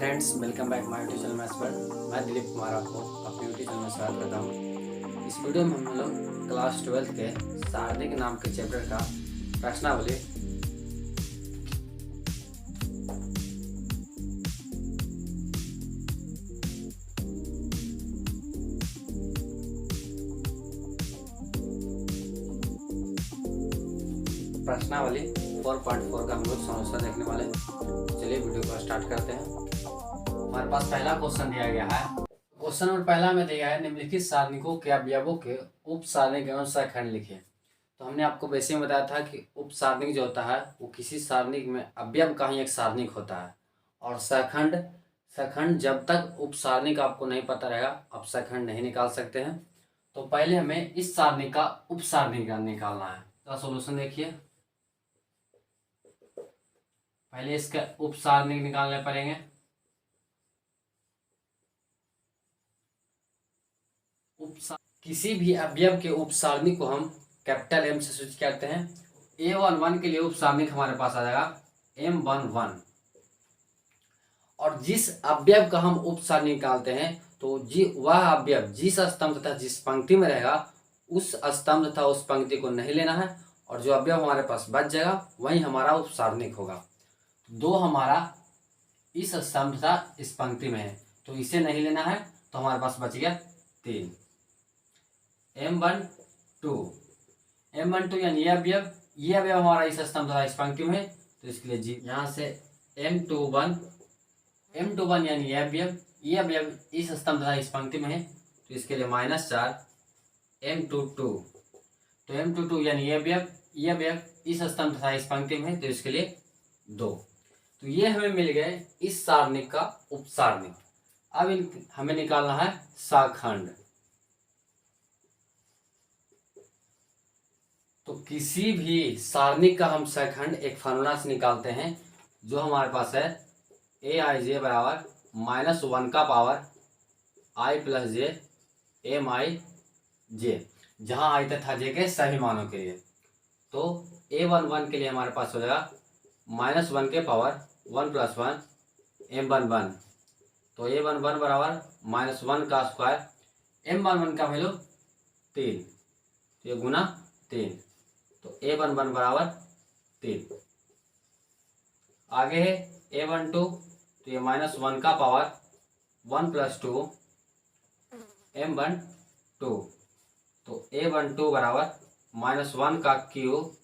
Friends, welcome back my YouTube channel maths पर। मैं दिलीप कुमार आपको अपने यूट्यूब चैनल में स्वागत करता हूँ। इस वीडियो में हम लोग क्लास 12 के सारणिक नाम के चैप्टर का प्रश्नावली प्रश्नावली 4.4 का हम लोग सॉल्यूशन देखने वाले हैं। चलिए वीडियो को स्टार्ट करते हैं। हमारे पास पहला क्वेश्चन दिया गया है। क्वेश्चन नंबर पहला में दिया है, निम्नलिखित सारणिकों के अवयवों के उप सारणिक एवं सहखंड लिखिए। तो हमने आपको वैसे में बताया था कि उप सारणिक जो होता है वो किसी सारणिक में अवयव का ही एक सारणिक होता है, और सहखंड सहखंड जब तक उप सारणिक आपको नहीं पता रहेगा आप सहखंड नहीं निकाल सकते हैं। तो पहले हमें इस सारणिक का उप सारणिक निकालना है। तो सोल्यूशन देखिए, पहले इसका उप सारणिक निकालने पड़ेंगे। किसी भी अवयव के उप सारणिक को हम कैपिटल एम से सूचित करते हैं। A11 के लिए उप सारणिक हमारे पास आ जाएगा M11, और जिस अवयव का हम उप सारणिक निकालते हैं तो वह अवयव जिस स्तंभ तथा जिस पंक्ति में रहेगा उस स्तंभ तथा उस पंक्ति को नहीं लेना है, और जो अवयव हमारे पास बच जाएगा वही हमारा उप सारणिक होगा। दो हमारा इस स्तंभ तथा इस पंक्ति में है तो इसे नहीं लेना है, तो हमारे पास बच गया 3। M12 यानी ये अवयव हमारा इस स्तंभ तथा इस पंक्ति में है तो इसके लिए जी यहाँ से M21 यानी ये अवयव इस स्तंभ तथा इस पंक्ति में है तो इसके लिए -4 M22। तो M22 यानी ये अवयव इस स्तंभ तथा इस पंक्ति में है तो इसके लिए 2। तो ये हमें मिल गए इस सारणिक का उप सारणिक। अब हमें निकालना है सहखंड। तो किसी भी सारणिक का हम सहखंड एक फार्मूला से निकालते हैं जो हमारे पास है aij बराबर -1 का power i plus J mi j, जहाँ i तथा j के सभी मानों के लिए। तो A11 के लिए हमारे पास हो जाएगा -1 के पावर 1 + 1 M11। तो A11 बराबर -1 का स्क्वायर M11 का वैल्यू 3, तो ये गुना 3, तो A11 बराबर 3। आगे है A12, तो ये -1 का पावर 1 + 2 M12, तो A12 बराबर -1 का क्यूब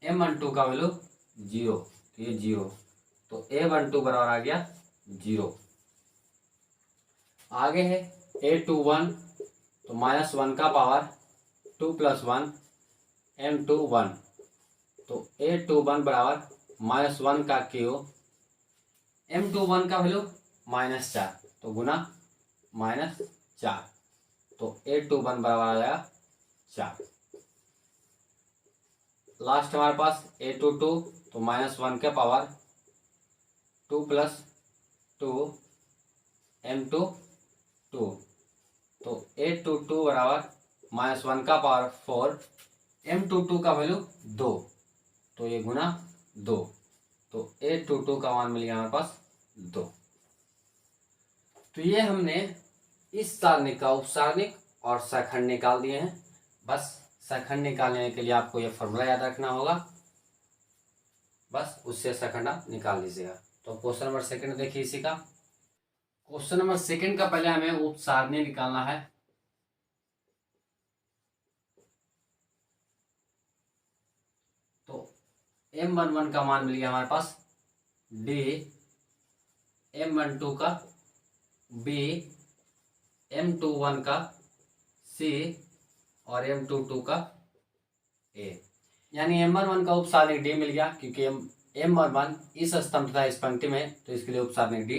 M12 का वैल्यू 0, तो ये 0, तो A12 बराबर आ गया 0। आगे है A21, तो -1 का पावर 2 + 1 M21, तो A21 बराबर -1 का क्यूब M21 का वैल्यू -4, तो गुना -4, तो A21 बराबर आ जाएगा 4। लास्ट हमारे पास A22, तो -1 के पावर 2 + 2 M22, तो A22 बराबर -1 का पावर 4 M22 का वैल्यू 2, तो ये गुना 2, तो A22 का मान मिल गया हमारे पास 2। तो ये हमने इस सारणिक का उप सारणिक और सहखंड निकाल दिए हैं। बस सहखंड निकालने के लिए आपको ये फॉर्मूला याद रखना होगा, बस उससे सहखंड आप निकाल लीजिएगा। तो क्वेश्चन नंबर 2 देखिए इसी का। क्वेश्चन नंबर 2 का पहले हमें उप सारणिक निकालना है। तो M11 का मान मिल गया हमारे पास D, M12 का B, M21 का C और M22 का A, यानी M11 का उप सारणिक D मिल गया क्योंकि M11 इस स्तंभ तथा इस पंक्ति में है तो इसके लिए उप सारणिक D,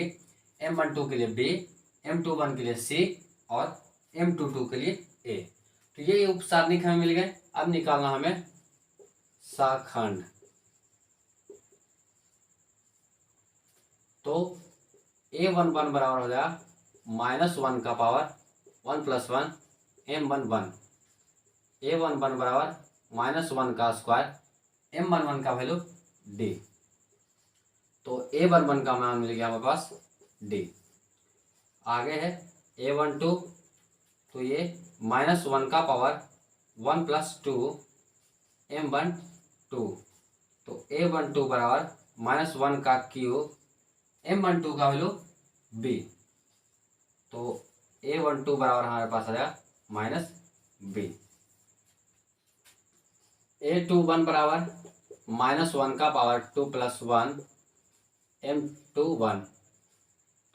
M12 के लिए B, M21 के लिए C और M22 के लिए A। तो ये उप सारणिक हमें मिल गए। अब निकालना हमें सहखंड। तो A11 बराबर हो जाएगा -1 का पावर 1 + 1 M11। A11 बराबर -1 का स्क्वायर M11 का वैल्यू D, तो A11 का मान मिल गया हमारे पास डी। आगे है A12, तो ये -1 का पावर 1 + 2 M12, तो A12 बराबर -1 का क्यूब M12 का वैल्यू B, तो A12 बराबर हमारे पास आ जाएगा -B। A21 बराबर -1 का पावर 2 + 1 M21,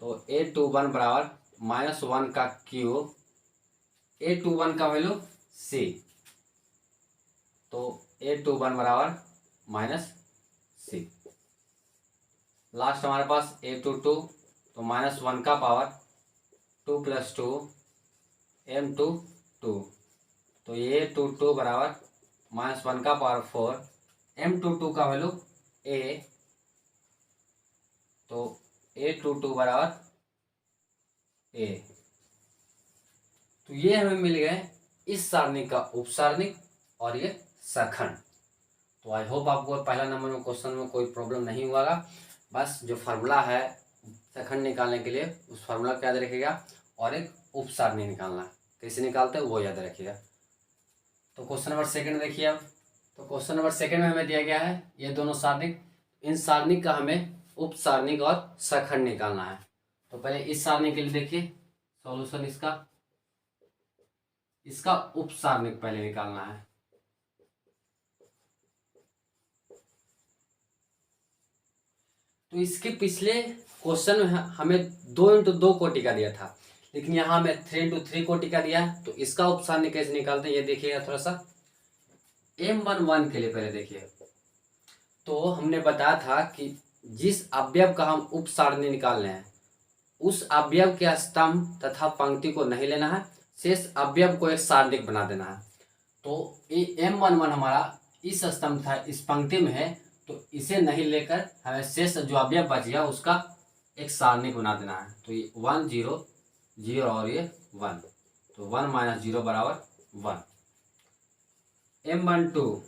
तो A21 बराबर -1 का क्यूब A21 का वैल्यू C, तो A21 बराबर -C। लास्ट हमारे पास A22, तो -1 का पावर 2 + 2 M22, तो ये A22 बराबर -1 का पावर 4 M22 का वैल्यू A, तो A22 बराबर A। तो ये हमें मिल गए इस सारणी का उपसारणिक और ये सखंड। तो आई होप आपको पहला नंबर में क्वेश्चन में कोई प्रॉब्लम नहीं हुआ। बस जो फार्मूला है सखंड निकालने के लिए उस फार्मूला को याद रखिएगा और एक उपसारणी निकालना कैसे निकालते हैं वो याद रखिएगा। तो क्वेश्चन नंबर सेकंड देखिए अब। तो क्वेश्चन नंबर सेकंड में हमें दिया गया है ये दोनों सारणिक, इन सारणिक का हमें उपसारणिक और सखंड निकालना है। तो पहले इस सारणी के लिए देखिए सॉल्यूशन, इसका उपसारणिक पहले निकालना है। तो इसके पिछले क्वेश्चन में हमें 2 × 2 कोटि का दिया था, लेकिन यहाँ हमें 3 × 3 कोटि का दिया है। तो इसका उपसारणिक कैसे निकालते हैं ये देखिएगा थोड़ा सा। M11 के लिए पहले देखिए, तो हमने बताया था कि जिस अवयव का हम उपसारणी निकाल रहे हैं उस अवयव के स्तंभ तथा पंक्ति को नहीं लेना है, शेष अवयव को एक सारणिक बना देना है। तो ये M11 हमारा इस स्तंभ था इस पंक्ति में है, तो इसे नहीं लेकर हमें शेष जो अवयव बच गया उसका एक सारणिक बना देना है। तो ये 1 0 0 और ये 1, तो 1 - 0 बराबर 1। M12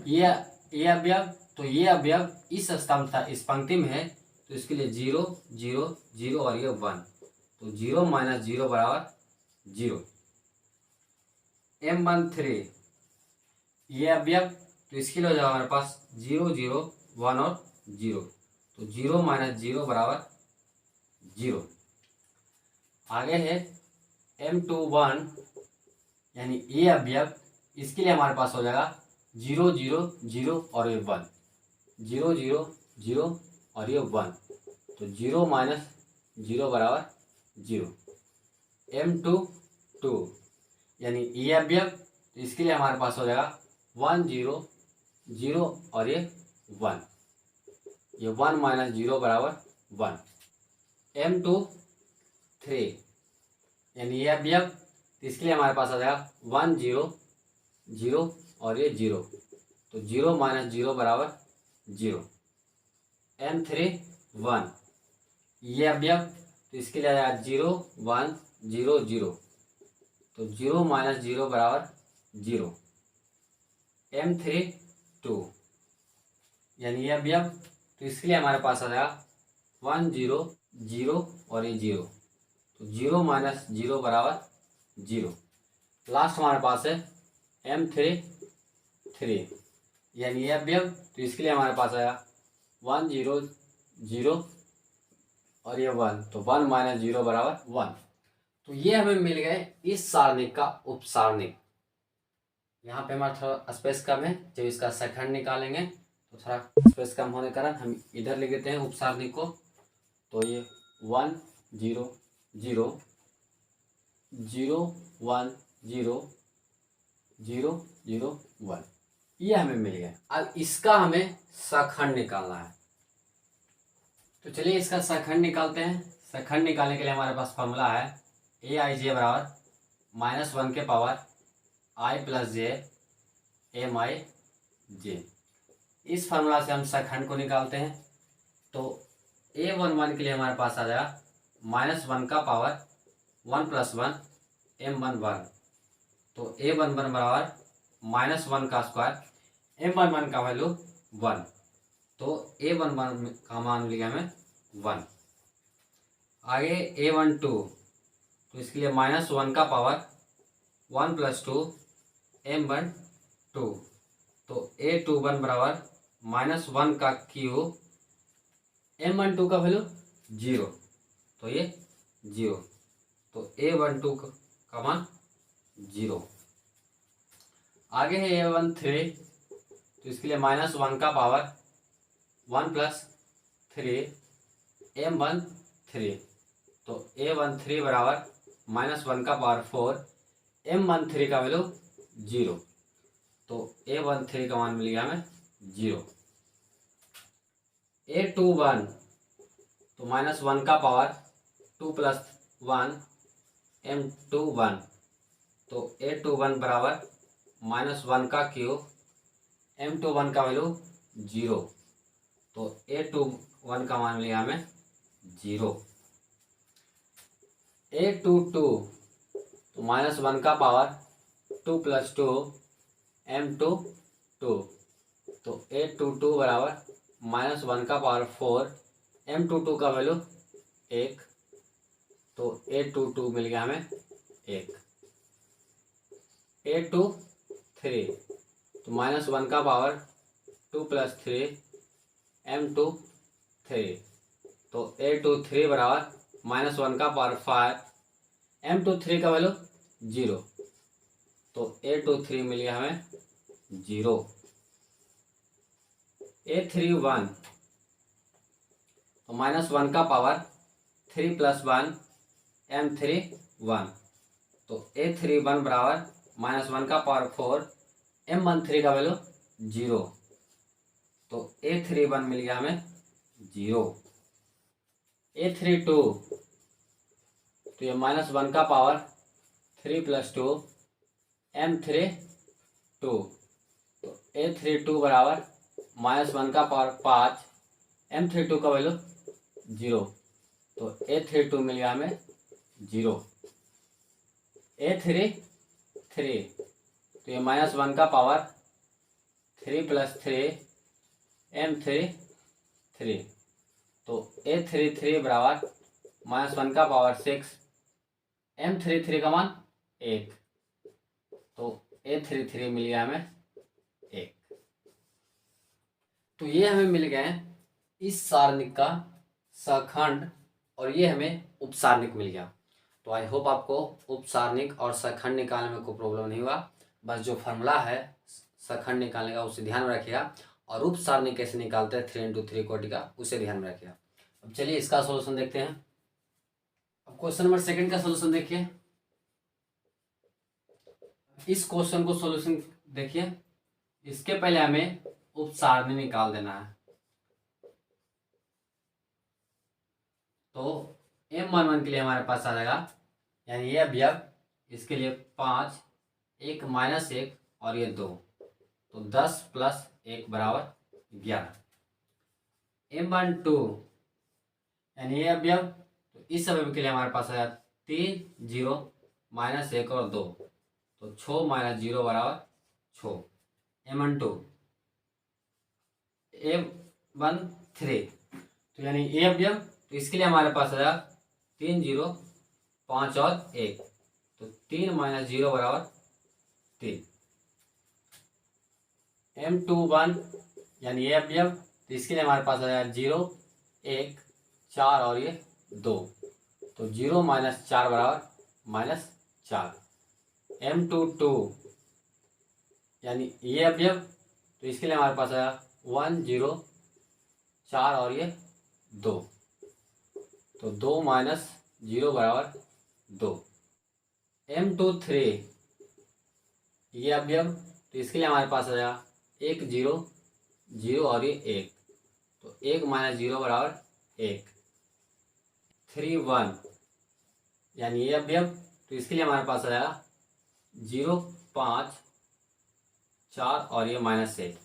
ये अवयव, तो ये अवयव इस स्तंभ था इस पंक्ति में है, तो इसके लिए 0 0 0 और ये 1, तो 0 - 0 बराबर 0। M13 ये अवयव, तो इसके लिए हो जाएगा हमारे पास 0 0 1 और 0, तो 0 - 0 बराबर 0। आगे है M21 यानी ये अवयव, इसके लिए हमारे पास हो जाएगा 0 0 0 और ये 1, 0 0 0 और ये 1, तो 0 - 0 बराबर 0। M22 यानी ये अवयव, तो इसके लिए हमारे पास हो जाएगा 1 0 0 और ये 1, ये 1 - 0 बराबर 1। M23 यानी ये अवयव, तो इसके लिए हमारे पास आ जाएगा 1 0 0 और ये 0, तो 0 - 0 बराबर 0। M31 ये अवयव, तो इसके लिए आ जाएगा 0 1 0 0, तो 0 - 0 बराबर 0। M32 यानी ये अवयव, तो इसके लिए हमारे पास आ जाएगा 1 0 0 और ये 0, तो 0 - 0 बराबर 0। लास्ट हमारे पास है M33 यानी ये अवयव, तो इसके लिए हमारे पास आया 1 0 0 और ये 1, तो 1 - 0 बराबर 1। तो ये हमें मिल गए इस सारणिक का उपसारणिक। यहाँ पे हमारा थोड़ा स्पेस कम है, जब इसका सखंड निकालेंगे तो थोड़ा स्पेस कम होने के कारण हम इधर लिख देते हैं उपसारणिक को। तो ये 1 0 0 0 1 0 0 0 1 ये हमें मिल गया। अब इसका हमें सखंड निकालना है, तो चलिए इसका सखंड निकालते हैं। सखंड निकालने के लिए हमारे पास फॉर्मूला है aij बराबर -1 के पावर i + j mij। इस फार्मूला से हम सखंड को निकालते हैं। तो a11 के लिए हमारे पास आ जाएगा -1 का पावर 1 + 1 m11, तो a11 बराबर -1 का स्क्वायर m11 का वैल्यू 1, तो a11 का मान मिल गया हमें 1। आगे A12, तो इसके लिए -1 का पावर 1 + 2 M12, तो A21 बराबर -1 का क्यूब, M12 का वैल्यू 0, तो ये 0, तो A12 का मान 0। आगे है A13, तो इसके लिए -1 का पावर 1 + 3 M13, तो A13 बराबर -1 का पावर 4 M13 का वैल्यू 0, तो A13 का मान मिल गया हमें 0। A21, तो -1 का पावर 2 + 1 M21, तो A21 बराबर -1 का क्यूब M21 का वैल्यू 0, तो A21 का मान लिया हमें 0। A22, तो -1 का पावर 2 + 2 M22, तो A22 बराबर -1 का पावर 4 M22 का वैल्यू 1, तो A22 मिल गया हमें 1। A23, तो -1 का पावर 2 + 3 M23, तो A23 बराबर -1 का पावर 5 M23 का वैल्यू 0, तो A23 मिल गया हमें 0। A31, तो -1 का पावर 3 + 1 M31, तो A31 बराबर -1 का पावर 4 M13 का वैल्यू 0, तो A31 मिल गया हमें 0। A32, तो ये -1 का पावर 3 + 2 M32, तो A32 बराबर -1 का पावर 5 M32 का वैल्यू 0, तो A32 मिल गया हमें 0। A33, तो ये -1 का पावर 3 + 3 M33, तो A33 बराबर -1 का पावर 6 M33 का मान 1, तो A33 मिल गया हमें 1। तो ये हमें मिल गए इस सारणिक का सखंड, और ये हमें उपसारणिक मिल गया। तो आई होप आपको उपसारणिक और सखंड निकालने में कोई प्रॉब्लम नहीं हुआ। बस जो फॉर्मूला है सखंड निकालने का उसे ध्यान में रखिएगा, और उपसारणिक कैसे निकालते हैं 3 × 3 कोटि का उसे ध्यान में रखिएगा। अब चलिए इसका सोल्यूशन देखते हैं। अब क्वेश्चन नंबर 2 का सोल्यूशन देखिए। इस क्वेश्चन को सोल्यूशन देखिए, इसके पहले हमें उपसारणी निकाल देना है। तो M11 के लिए हमारे पास आ जाएगा, यानी ये अवयव, इसके लिए 5, 1 - 1 और ये 2, तो 10 + 1 बराबर 11। M12, यानी ये अवयव, तो इस अवयव के लिए हमारे पास आया 3, 0 - 1 और 2, तो 6 - 0 बराबर 6। M12, M13, तो यानी ये अवयव, तो इसके लिए हमारे पास आया 3, 0 5 और 1, तो 3 - 0 बराबर 3। M21, यानी ये अवयव, तो इसके लिए हमारे पास आया 0, 1 4 और ये 2, तो 0 - 4 बराबर -4। M22, यानी ये अवयव, तो इसके लिए हमारे पास आया 1 0 4 और ये 2, तो 2 - 0 बराबर 2। M23, ये अवयव, तो इसके लिए हमारे पास आया 1 0 0 और ये 1, तो 1 - 0 बराबर 1। 3 1, यानी ये अवयव, तो इसके लिए हमारे पास आया 0 5 4 और ये -1,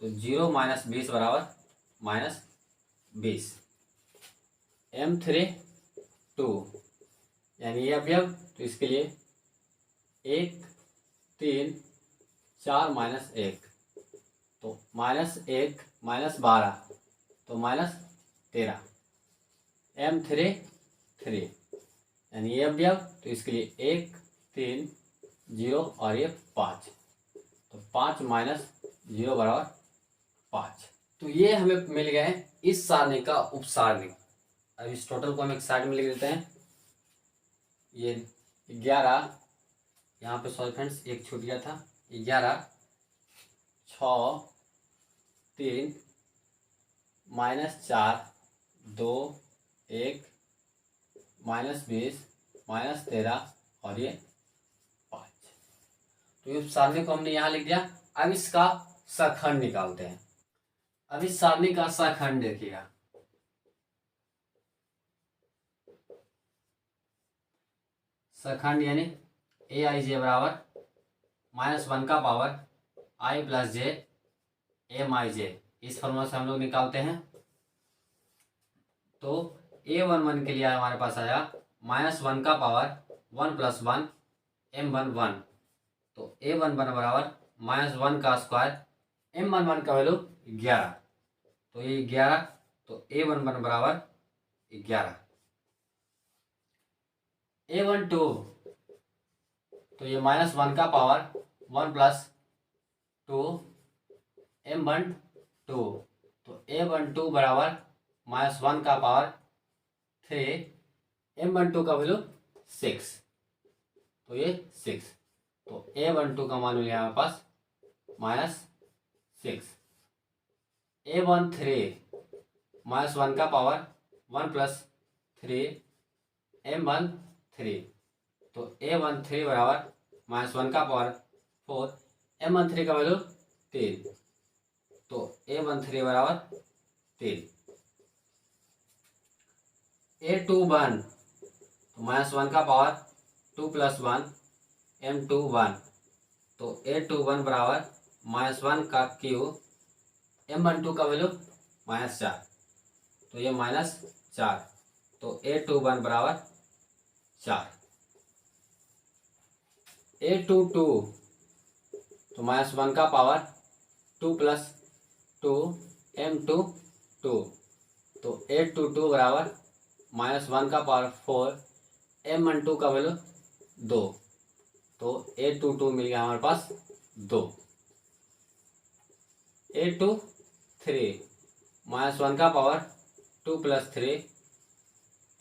तो 0 - 20 बराबर -20। M32, यानी ये अवयव, तो इसके लिए 1 3 4 -1, तो -1 -12, तो -13। m3 3, यानी ये अवयव, तो इसके लिए 1 3 0 और ये 5, तो 5 माइनस 0 बराबर 5। तो ये हमें मिल गए इस सारणी का उपसारणिक। अब इस टोटल को हम एक साइड में लिख देते हैं। ये 11, यहाँ पे सॉरी फ्रेंड्स एक छूट गया था, 11 6 3 -4 2 1 -20 -13 और ये 5। तो इस सारणी को हमने यहाँ लिख दिया। अब इसका सखंड निकालते हैं। अब इस सारणी का सखंड देखिएगा, सखंड यानी ए आई जे बराबर -1 का power i plus J M I J, इस फॉर्मूला से हम लोग निकालते हैं। तो a11 के लिए हमारे पास आया -1 का पावर 1 + 1 m11, तो a11 बराबर -1 का स्क्वायर, m11 का वैल्यू 11, तो ये 11, तो a11 बराबर 11। a12, तो ये -1 का पावर 1 + 2 m12, तो a12 बराबर -1 का पावर 3, m12 का वैल्यू 6, तो ये 6, तो a12 का मान लिया हमारे पास -6। a13 -1 का पावर 1 + 3 m13, तो a13 बराबर -1 का पावर 4, m13 का वैल्यू 3, तो a13 बराबर 3। a21, तो -1 का पावर 2 + 1 m21, तो a21 बराबर -1 का क्यूब, m12 का वैल्यू -4, तो ये -4, तो a21 बराबर 4। a22, तो -1 का पावर 2 + 2 m22, तो a22 बराबर -1 का पावर 4, m12 का वैल्यू 2, तो a22 मिल गया हमारे पास 2। a23 -1 का पावर 2 + 3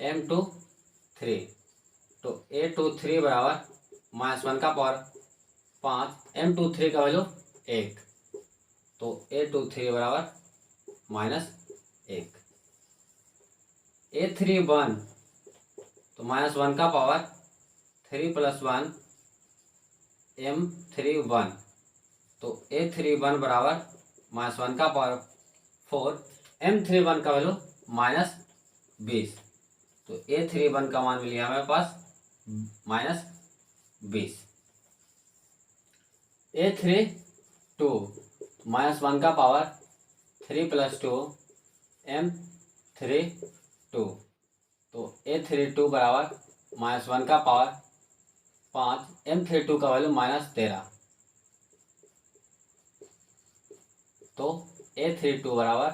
m23, तो a23 बराबर -1 का पावर 5, m23 का वैल्यू 1, तो a23 बराबर -1। a31, तो -1 का पावर 3 + 1 m31, तो a31 बराबर -1 का पावर 4, m31 का वैल्यू -20, तो a31 का मान मिल गया हमारे पास -20। a32, -1 का पावर 3 + 2 m32, तो a32 बराबर -1 का पावर 5, m32 का वैल्यू -13, तो a32 बराबर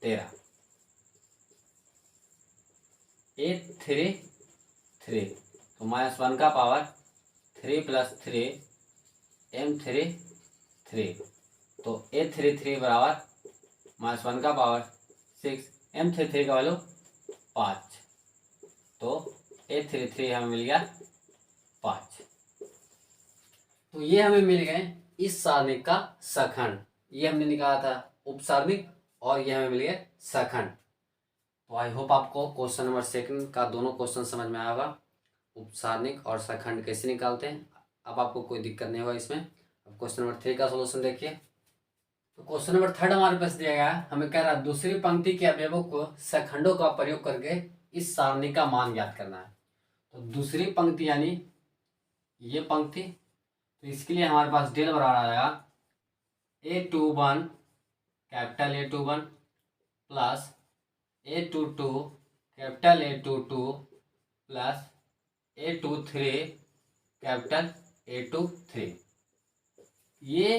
13। a33, तो -1 का पावर 3 + 3 m33, तो a33 बराबर -1 का पावर 6, m33 का वैल्यू 5, तो a33 हमें मिल गया 5। तो ये हमें मिल गए इस सारणिक का सखंड। ये हमने निकाला था उपसारणिक और ये हमें मिल गया सखंड। तो आई होप आपको क्वेश्चन नंबर 2 का दोनों क्वेश्चन समझ में आया होगा, उपसारणिक और सखंड कैसे निकालते हैं। अब आपको कोई दिक्कत नहीं होगा इसमें। अब क्वेश्चन नंबर 3 का सोल्यूशन देखिए। तो क्वेश्चन नंबर 3 हमारे पास दिया गया है, हमें कह रहा है दूसरी पंक्ति के अवयवों को सखंडों का प्रयोग करके इस सारणी का मान ज्ञात करना है। तो दूसरी पंक्ति यानी ये पंक्ति, तो इसके लिए हमारे पास डेल बराबर आएगा a21 capital A21 plus a22 capital A22 plus a23 capital A23। ये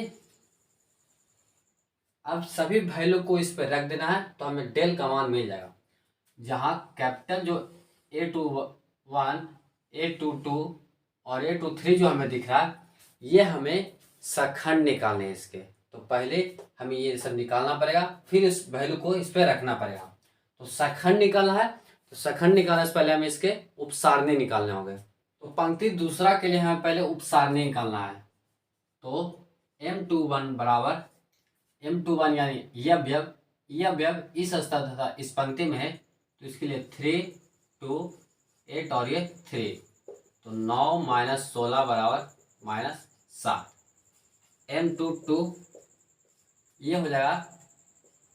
अब सभी वैल्यू को इस पर रख देना है, तो हमें डेल का मान मिल जाएगा। जहाँ कैपिटल जो A21, A22 और A23 जो हमें दिख रहा है, ये हमें सखंड निकालने हैं इसके। तो पहले हमें ये सब निकालना पड़ेगा, फिर इस वैल्यू को इस पर रखना पड़ेगा। तो सखंड निकालना है, तो सखंड निकालने से पहले हमें इसके उपसारणी निकालने होंगे। तो पंक्ति दूसरा के लिए हमें पहले उपसारणी निकालना है। तो M21 बराबर M21 यानी यह अवयव इस स्तर तथा इस पंक्ति में है, तो इसके लिए 3, 2, 8 और ये 3, तो 9 माइनस 16 बराबर माइनस 7। M22 ये हो जाएगा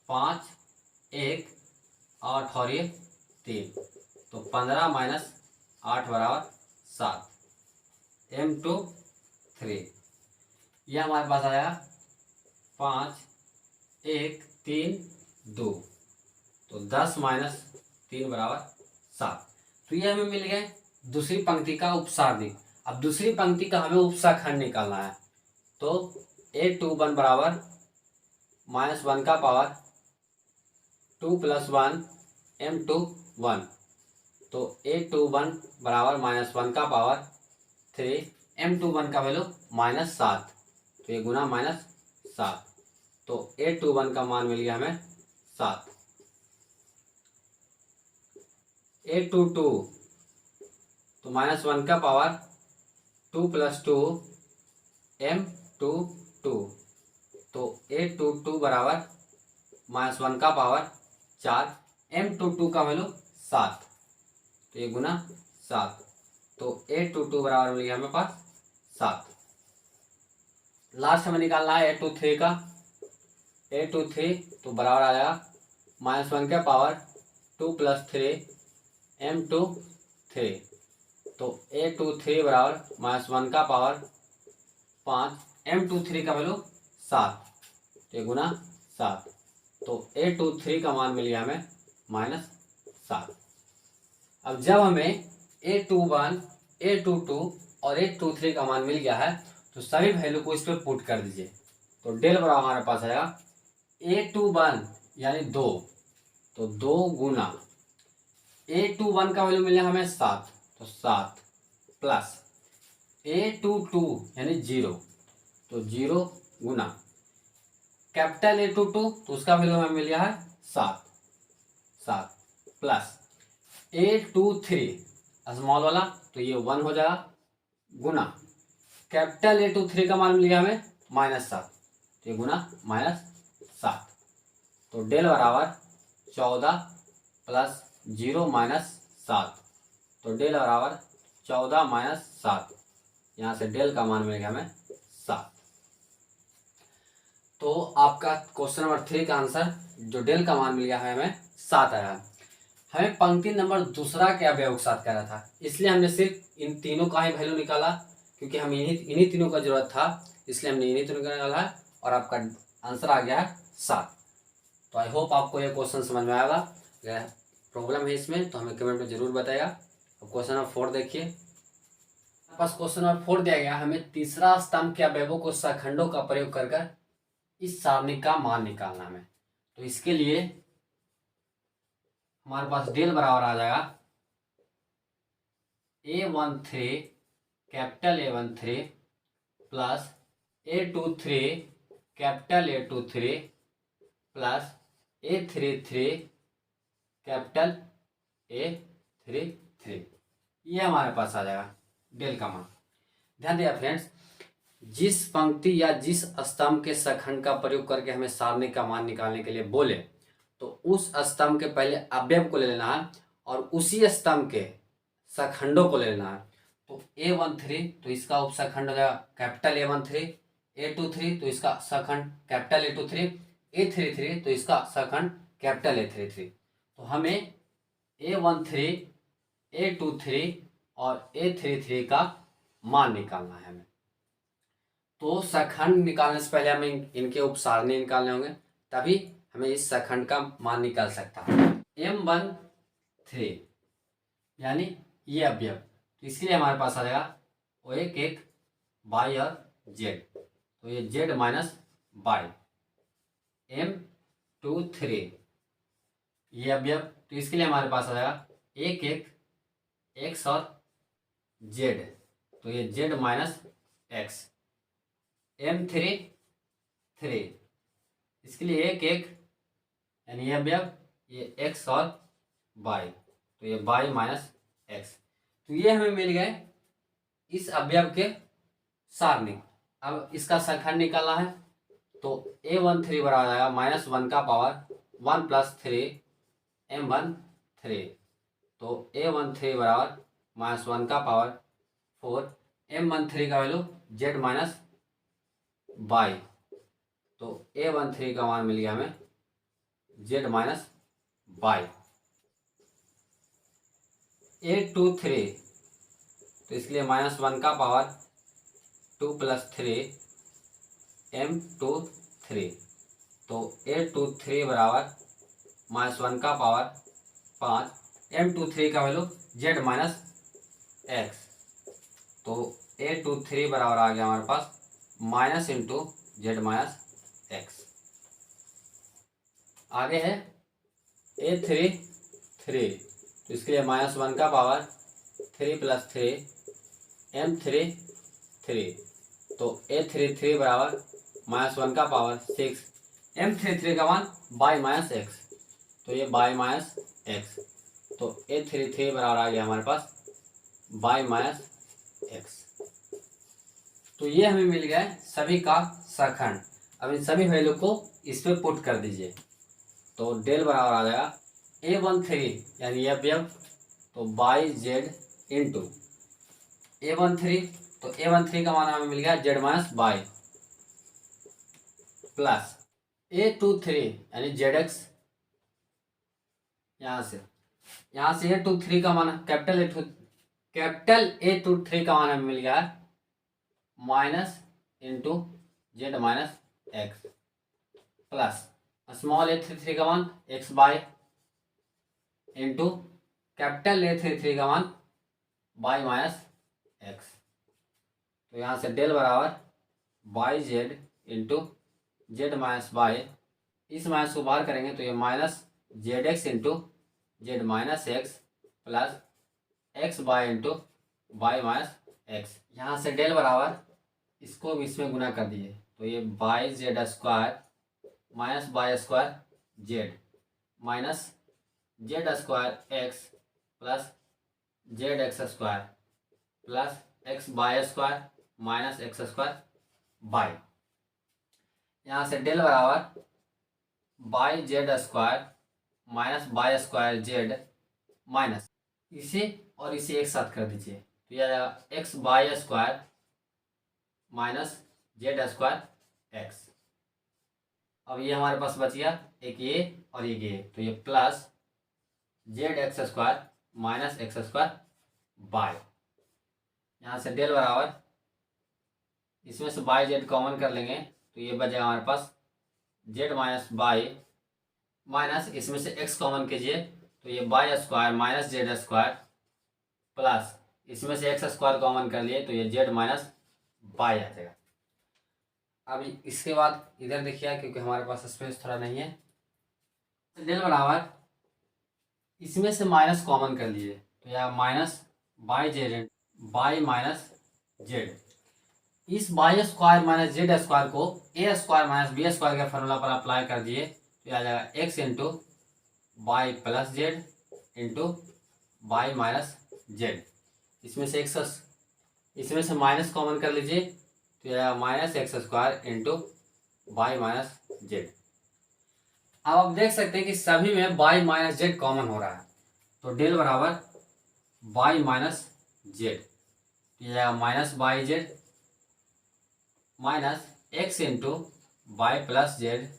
5, 1, 8 और ये 3, तो 15 माइनस 8 बराबर 7। M23 ये हमारे पास आया 5, 1, 3, 2, तो 10 माइनस 3 बराबर 7। तो ये हमें मिल गए दूसरी पंक्ति का उपसारणी। अब दूसरी पंक्ति का हमें उपसाखंड निकालना है। तो A21 बराबर -1 का पावर 2 + 1 M21, तो A21 बराबर -1 का पावर 3, M21 का वैल्यू -7, तो ये गुना -7, तो A21 का मान मिल गया हमें 7। A22 तो -1 का पावर 2 + 2 M22, तो A22 बराबर -1 का पावर 4, M22 का वैल्यू 7, तो ये गुना 7, तो A22 बराबर मिल गया हमें पास 7। लास्ट हमें निकालना है A23 का। A23 तो बराबर आ जाएगा -1 का पावर 2 + 3 M23, तो A23 बराबर -1 का पावर 5, M23 का वैल्यू 7, तो ये गुना 7, तो A23 का मान मिल गया हमें -7। अब जब हमें A21, A22 और A23 का मान मिल गया है, तो सभी वैल्यू को इस पर पुट कर दीजिए। तो डेल बराबर हमारे पास आएगा A21 यानी 2, तो 2 गुना A21 का वैल्यू मिला हमें 7, तो 7 प्लस A22 यानी 0, तो 0 गुना कैपिटल A22, तो उसका वैल्यू हमें मिल गया है 7 प्लस A23 स्मॉल वाला, तो ये 1 हो जाएगा, गुना कैपिटल A23 का मान मिल गया हमें -7, तो ये गुना -7, तो डेल बराबर 14 प्लस 0 -7, तो डेल बराबर 14 - 7, यहाँ से डेल का मान मिल गया हमें 7। तो आपका क्वेश्चन नंबर 3 का आंसर जो डेल का मान मिल गया है हमें 7 आया। हमें पंक्ति नंबर दूसरा के अवयव के साथ कह रहा था, इसलिए हमने सिर्फ इन तीनों का ही वैल्यू निकाला, क्योंकि हम इन्हीं तीनों का जरूरत था, इसलिए हमने इन्हीं तीनों का निकाला है, और आपका आंसर आ गया है 7। तो आई होप आपको यह क्वेश्चन समझ में आएगा। अगर प्रॉब्लम है इसमें तो हमें कमेंट में जरूर बताएगा। अब क्वेश्चन नंबर 4 देखिए, हमारे पास क्वेश्चन नंबर 4 दिया गया, हमें तीसरा स्तंभ के अवयवों को सखंडों का प्रयोग कर इस सारणी का मान निकालना है। तो इसके लिए हमारे पास डेल बराबर आ जाएगा A13 capital A13 plus A23 capital A23 plus A33 capital A33, ये हमारे पास आ जाएगा डेल का मान। ध्यान दिया फ्रेंड्स, जिस पंक्ति या जिस स्तंभ के सखंड का प्रयोग करके हमें सारणी का मान निकालने के लिए बोले, तो उस स्तंभ के पहले अवयव को ले लेना है और उसी स्तंभ के सखंडों को ले लेना है। तो A13 तो इसका उपसखंड हो जाएगा कैपिटल A13, A23 तो इसका सखंड कैपिटल A23, A33 तो इसका सखंड कैपिटल A33। तो हमें A13, A23 और A33 का मान निकालना है हमें। तो सखंड निकालने से पहले हमें इनके उपसारणी निकालने होंगे, तभी हमें इस सखंड का मान निकाल सकता है। M13 यानी ये अवयव, तो इसके लिए हमारे पास आ जाएगा वो एक y और z, तो ये z माइनस y। M23 ये अवयव, तो इसके लिए हमारे पास आ जाएगा एक एक एक्स और जेड, तो ये जेड माइनस एक्स, M3 3, इसके लिए एक एक यानी ये अवयव, ये एक्स और वाई, तो ये वाई माइनस एक्स। तो ये हमें मिल गए इस अवयव के सारणिक। अब इसका सखंड निकालना है, तो A13 बराबर आएगा -1 का पावर 1 + 3 M13, तो A13 बराबर -1 का पावर 4, M13 का वैल्यू Z माइनस वाई, तो A13 का मान मिल गया हमें Z माइनस वाई। A23, तो इसके लिए -1 का पावर 2 + 3 M23, तो A23 बराबर -1 का पावर 5, M23 का वैल्यू Z माइनस एक्स, तो A23 बराबर आ गया हमारे पास minus into Z minus X. आगे है A33, तो इसके लिए -1 का पावर 3 + 3 M33, तो A33 बराबर -1 का पावर 6, M33 का मान y माइनस एक्स, तो ये y माइनस एक्स, तो A33 बराबर आ गया हमारे पास y माइनस एक्स। तो ये हमें मिल गया है सभी का सखंड। अब इन सभी वैल्यू को इस पे पुट कर दीजिए, तो डेल बराबर आ जाएगा A13 यानी ये अवयव, तो बाई जेड इंटू A13, तो A13 का मान हमें मिल गया Z minus Y, plus A23 यानी ZX, यहाँ से A23 का मान कैपिटल A23 का मान हमें मिल गया minus into Z minus x, plus small A33 का मान x by into capital A33 का मान वाई माइनस एक्स, तो यहाँ से डेल बराबर y z into z minus y, इस माइनस को बाहर करेंगे तो ये minus z x into z minus x plus x y into Y minus x. यहाँ से डेल बराबर इसको इसमें गुना कर दिए, तो ये y z square minus y square z minus Z square x plus z x square plus x y square minus x square y. यहाँ से डेल बराबर y z square minus y square z minus इसे और इसे एक साथ कर दीजिए, तो यह आएगा x y square minus Z square x. अब ये हमारे पास बच गया एक ये और एक ये, तो ये plus z x square minus x square y. यहाँ से डेल बराबर इसमें से वाई जेड कॉमन कर लेंगे, तो ये बचेगा हमारे पास जेड माइनस वाई माइनस इसमें से एक्स कॉमन कीजिए, तो ये y square minus Z square plus इसमें से एक्स स्क्वायर कॉमन कर लिए, तो ये जेड माइनस वाई आ जाएगा। अब इसके बाद इधर देखिए, क्योंकि हमारे पास स्पेस थोड़ा नहीं है, डेल बराबर इसमें से माइनस कॉमन कर लिए, तो यह minus by Z by minus Z, इस by square minus Z square को A square minus B square के फॉर्मूला पर अप्लाई कर दिए, तो यह आ जाएगा X into Y plus Z into Y minus Z. इसमें से माइनस कॉमन कर लीजिए, तो यह minus x square into Y minus Z. अब आप देख सकते हैं कि सभी में वाई माइनस जेड कॉमन हो रहा है, तो डेल बराबर वाई माइनस जेड, यह minus y z minus x into Y plus z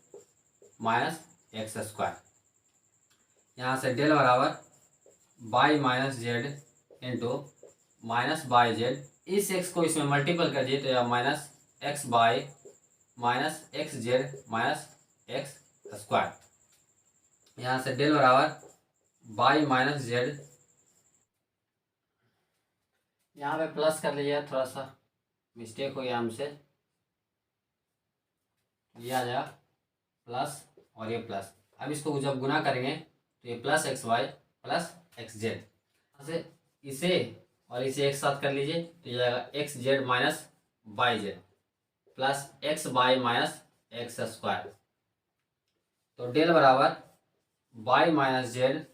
minus x square. यहाँ से डेल बराबर y minus z into minus y z, इस एक्स को इसमें मल्टीपल कर दिए, तो यह minus x y minus x z minus x square. यहाँ से डेल बराबर वाई माइनस जेड, यहाँ पे प्लस कर लिया, थोड़ा सा मिस्टेक हो गया हमसे, ये आ जाएगा प्लस और ये प्लस। अब इसको जब गुना करेंगे तो ये plus x y plus x z. यहाँ से इसे और इसे एक साथ कर लीजिए तो ये जाएगा x z minus y Z plus x y minus x square. तो डेल बराबर वाई माइनस जेड,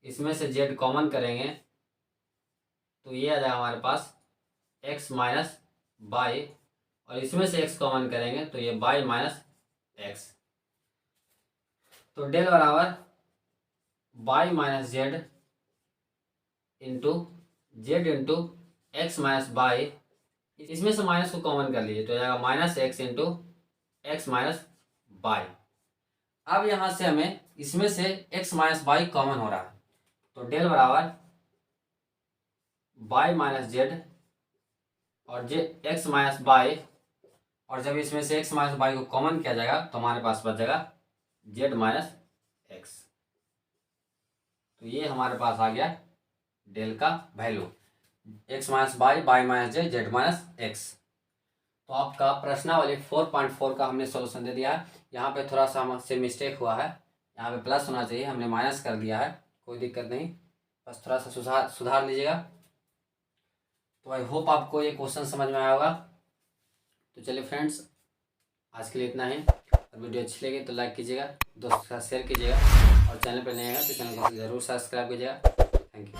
इसमें से जेड कॉमन करेंगे तो ये आ जाएगा हमारे पास एक्स माइनस वाई, और इसमें से एक्स कॉमन करेंगे तो ये वाई माइनस एक्स। तो डेल बराबर y minus z into x minus y, इसमें से माइनस को कॉमन कर लीजिए तो जाएगा minus x into x minus y. अब यहाँ से हमें इसमें से एक्स माइनस वाई कॉमन हो रहा है तो डेल बराबर वाई माइनस जेड और जे एक्स माइनस वाई, और जब इसमें से एक्स माइनस वाई को कॉमन किया जाएगा तो हमारे पास बच जाएगा जेड माइनस एक्स। तो ये हमारे पास आ गया डेल का value, x minus y, y minus z, z minus x. तो आपका प्रश्नावली 4.4 का हमने सॉल्यूशन दे दिया है। यहाँ पे थोड़ा सा हमसे मिस्टेक हुआ है, यहाँ पे प्लस होना चाहिए, हमने माइनस कर दिया है, कोई दिक्कत नहीं, बस थोड़ा सा सुधार लीजिएगा। तो आई होप आपको ये क्वेश्चन समझ में आया होगा। तो चलिए फ्रेंड्स, आज के लिए इतना ही। और वीडियो अच्छी लगी तो लाइक कीजिएगा, दोस्तों के साथ शेयर कीजिएगा, और चैनल पर नए हैं तो चैनल को ज़रूर सब्सक्राइब कीजिएगा। Thank you.